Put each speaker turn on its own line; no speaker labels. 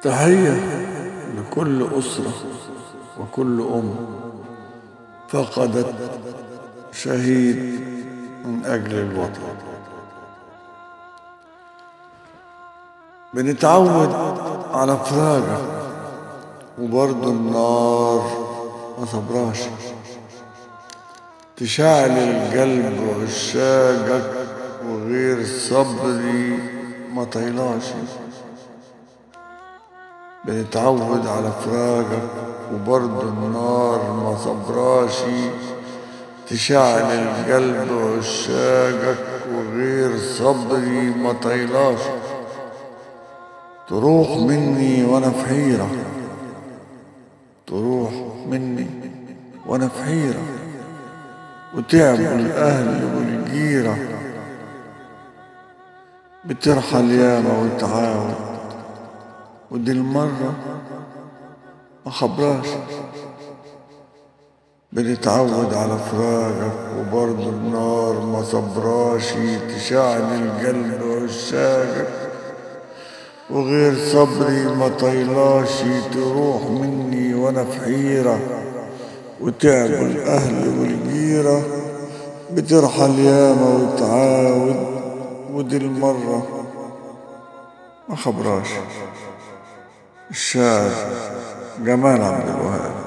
تحية لكل أسرة وكل أم فقدت شهيد من أجل الوطن. بنتعود على فراقك وبرضه النار ما صبراش، تشعل القلب وعشاقك وغير صبري ما طيلاش. بنتعود على فراقك وبرضه النار ما صبراش، تشعل القلب وعشاقك وغير صبري ما طيلاش. تروح مني وانا في حيرة، تروح مني وانا في حيرة، وتعب الأهل والجيرة، بترحل ياما وتعاود ودي المرة ما خبراش. بنتعود على فراقك وبرضه النار ما صبراش، تشعل القلب وعشاقك وغير صبري ما طيلاش. تروح مني وانا في حيرة، وتعب الأهل والجيرة، بترحل ياما وتعاود ودي المرة ما خبراش. الشاعر جمال عبد الوهاب.